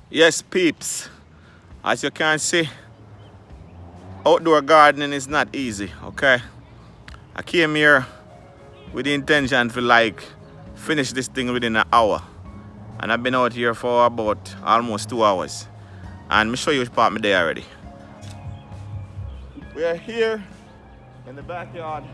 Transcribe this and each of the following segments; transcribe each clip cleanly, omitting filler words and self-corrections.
Yes, peeps, as you can see, outdoor gardening is not easy, okay? I came here with the intention to finish this thing within an hour. And I've been out here for about almost 2 hours. And me show you which part me there already. We are here in the backyard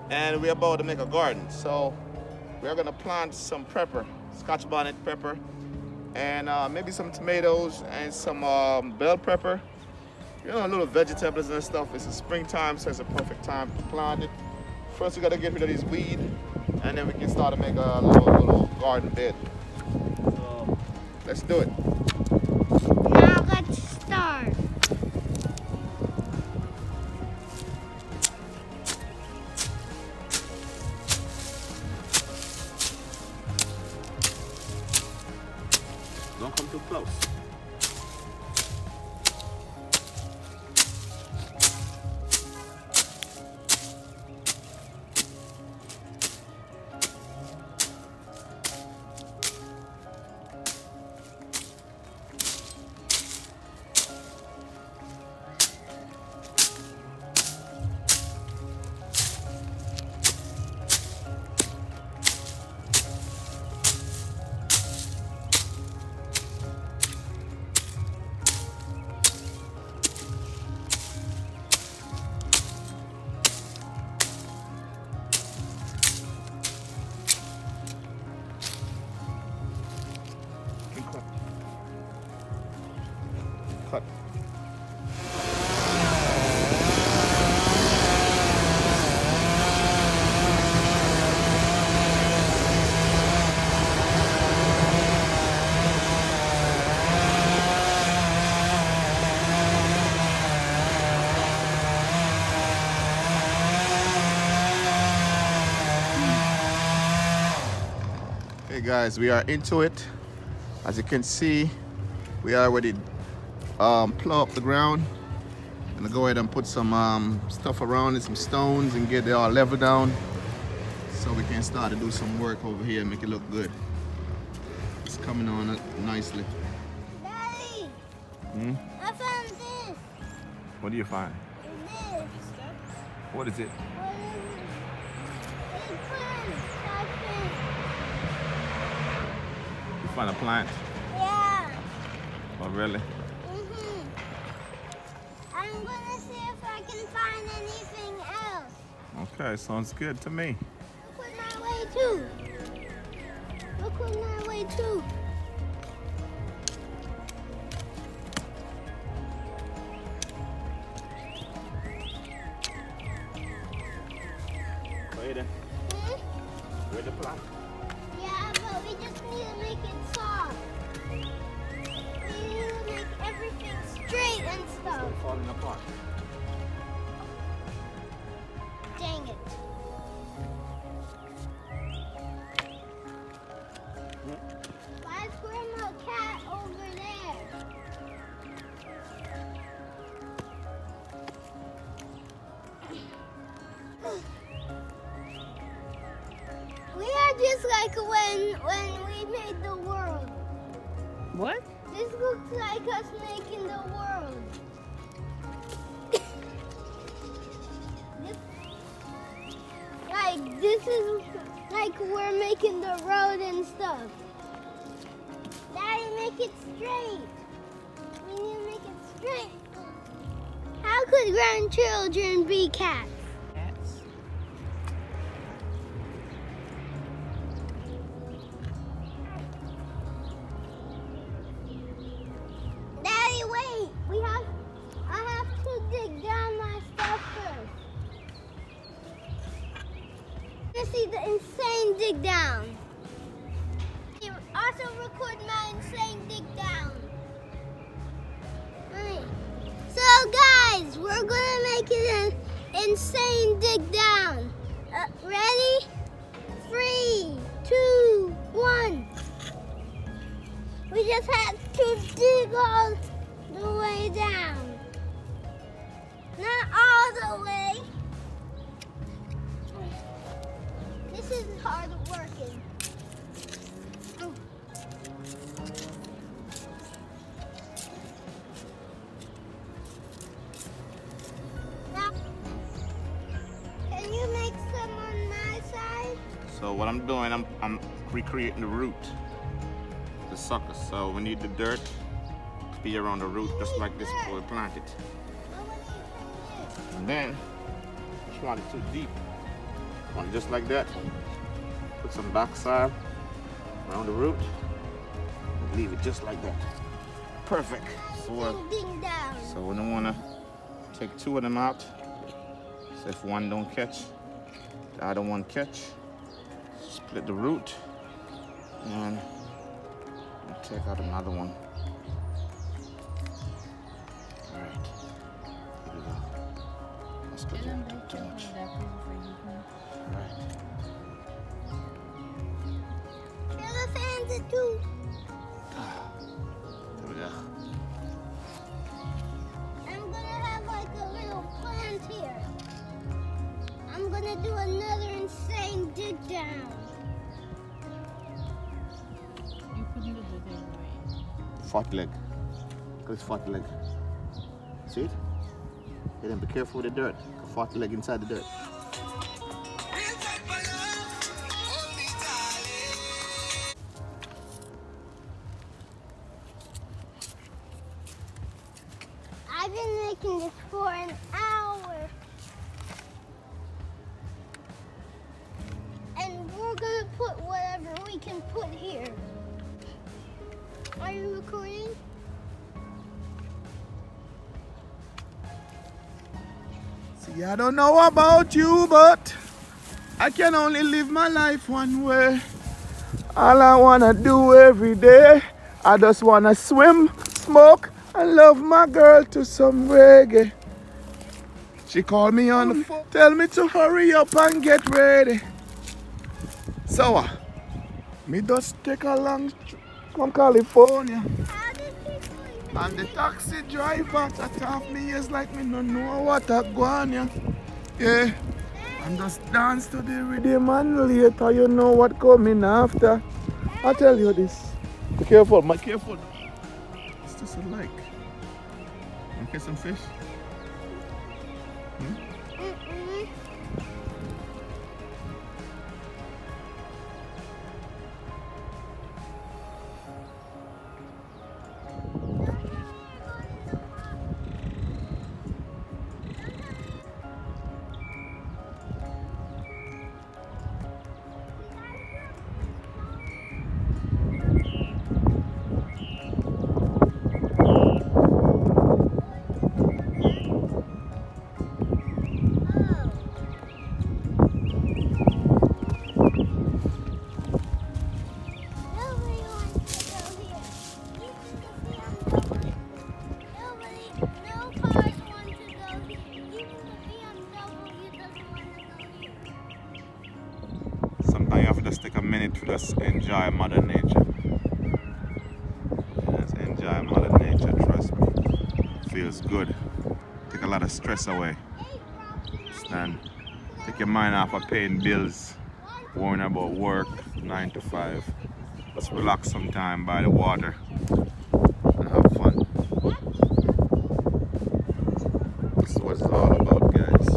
and we're about to make a garden. So we're gonna plant some pepper, Scotch bonnet pepper, and maybe some tomatoes and some bell pepper. You know, little vegetables and stuff. It's the springtime, so it's a perfect time to plant it. First, we gotta get rid of these weeds, and then we can start to make a little garden bed. So let's do it. Now let's start. Don't come too close. Cut. Hey guys, we are into it. As you can see, we already plow up the ground. I'm gonna go ahead and put some stuff around it, some stones, and get it all level down so we can start to do some work over here and make it look good. It's coming on nicely. Daddy, Hmm? I found this. What do you find? This. What is it? What is it? It's plants, I think. You find a plant? Yeah. Oh, really? I'm gonna see if I can find anything else. Okay, sounds good to me. Look with my way too. Look with my way too. Wait a Where's the plant? Yeah, but we just need to make it soft. We need to make everything straight and stuff. It's falling apart. Dang it. Why is Grandma Cat over there? We are just like when we made the world. What? This looks like us making the world. This is like we're making the road and stuff. Daddy, make it straight. We need to make it straight. How could grandchildren be cats? Cats. Daddy, wait. I have to dig down my stuff first. To see the insane dig down. Also record my insane dig down. Right. So guys, we're gonna make it an insane dig down. Ready? 3, 2, 1. We just have to dig all the way down. Not all the way. This is hard working. So what I'm doing, I'm recreating the root, the sucker. So we need the dirt to be around the root just like this before we plant it. And then, just want it too deep. Want it just like that. Put some backside around the root. And leave it just like that. Perfect. So we don't want to take two of them out. So if one don't catch, the other one catch. Split the root and take out another one. All right. Here we go. Let's put it too much. All right. The fans are too. There we go. I'm gonna have like a little plant here. I'm gonna do another insane dig down. You couldn't do it anyway. Fat leg. Look at this fat leg. See it? Yeah, then be careful with the dirt. Fat leg inside the dirt. I've been making this for an hour. And we're gonna put whatever we can put here. Are you recording? See, I don't know about you, but I can only live my life one way. All I wanna do every day, I just wanna swim, smoke, and love my girl to some reggae. She called me on the phone, tell me to hurry up and get ready. So, me just take a long trip from California. How did people And the taxi driver that half me is like me no know what I go on, yeah. Yeah. And just dance to the rhythm and later you know what coming after. I tell you this. Be careful, my careful. It's just a lake. Want to catch some fish? Sometimes you have to just take a minute to just enjoy Mother Nature. Just enjoy Mother Nature, trust me. Feels good. Take a lot of stress away. Stand. Take your mind off of paying bills, worrying about work, 9 to 5. Just relax sometime by the water and have fun. This is what it's all about, guys.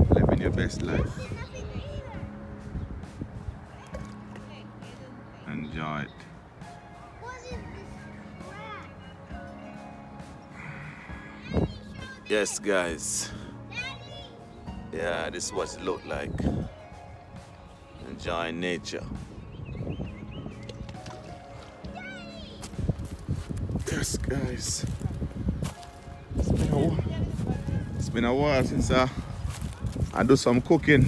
Living your best life. Enjoy it. Yes, guys. Yeah, this is what it looked like. Enjoying nature. Yes, guys. It's been a while since I do some cooking.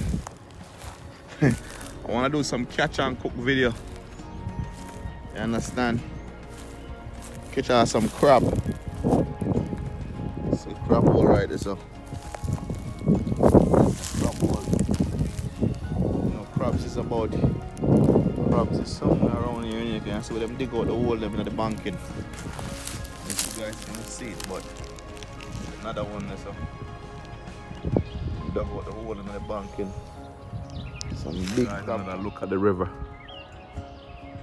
I want to do some catch and cook video. You understand? Catch out some crab. Some crab all right there, so. Crab all. You know, crabs is about. Crabs is somewhere around here, and you can see them dig out the hole them in the banking. You guys can see it, but another one there, so. Dug out the hole in the banking. Some big crab. Another look at the river.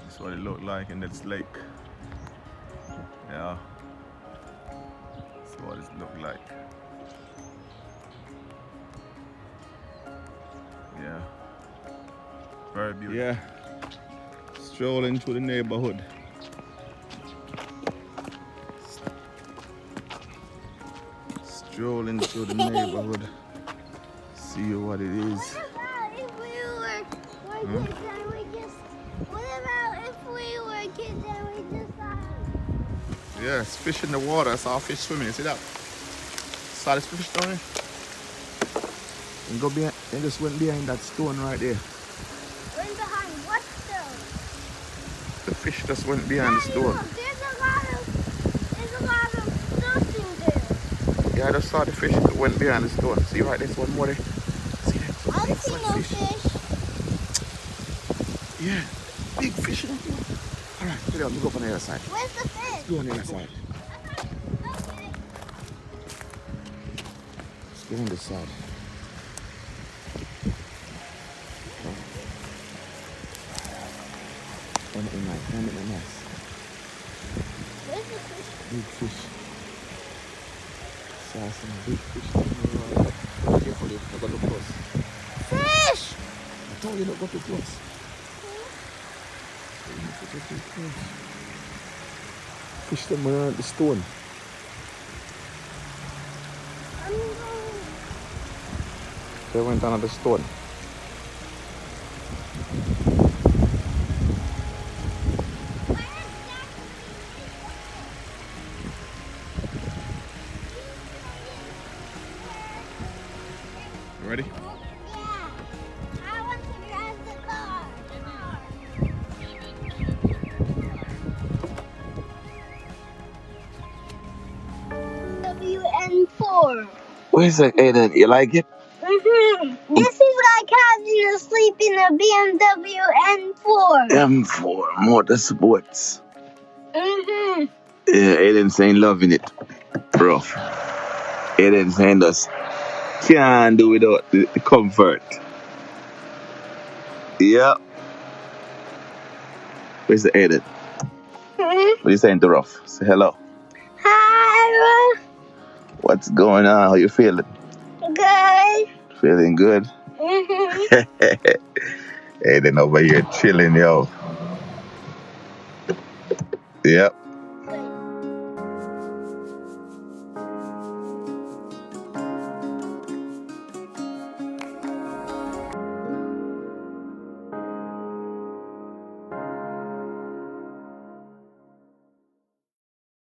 That's what it looked like in this lake. Yeah. That's what it looked like. Yeah. Very beautiful. Yeah. Strolling through the neighborhood. Strolling through the neighborhood. See what it is. What about if we were kids and we just... What about if we were kids and we just... Yeah, it's fish in the water. I saw fish swimming. You see that? Saw this fish down there? And go behind, and just went behind that stone right there. Went behind what stone? The fish just went behind the stone. Look, there's a lot of stuff in there. Yeah, I just saw the fish that went behind the stone. See right there's one more there. See that? I don't see no fish. Yeah, big fish. Alright, get out, go up on the other side. Where's the fish? Let's go on the other side. Okay. Let's go on this side. One in nice. Where's the fish? Big fish. Saw some big fish. Careful, don't go too close. Fish! I told you don't go too close. Fish them around the stone. I'm going. They went under the stone. You ready? Yeah. I want to drive the car. WN4. What is that, Aiden? You like it? This is like having to sleep in a BMW N4. M4 Motorsports. Mm-hmm. Yeah, Aiden's saying loving it. Rough. Aiden's saying us can't do without the comfort. Yeah. Where's the Aiden? What are you saying to Rough? Say hello. Hi. What's going on? How you feeling? Good. Feeling good? Aiden over here chilling, yo. Yep.